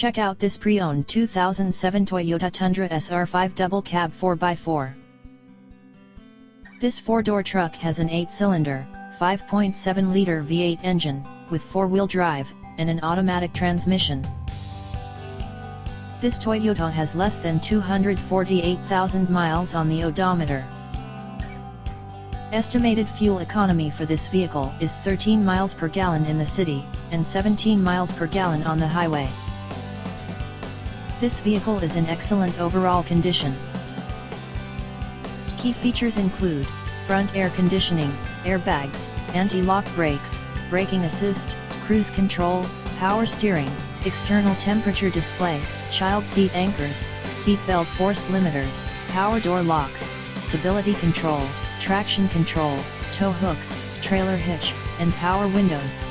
Check out this pre-owned 2007 Toyota Tundra SR5 double cab 4x4. This four-door truck has an 8-cylinder, 5.7-liter V8 engine, with four-wheel drive, and an automatic transmission. This Toyota has less than 248,000 miles on the odometer. Estimated fuel economy for this vehicle is 13 miles per gallon in the city, and 17 miles per gallon on the highway. This vehicle is in excellent overall condition. Key features include front air conditioning, airbags, anti-lock brakes, braking assist, cruise control, power steering, external temperature display, child seat anchors, seat belt force limiters, power door locks, stability control, traction control, tow hooks, trailer hitch, and power windows.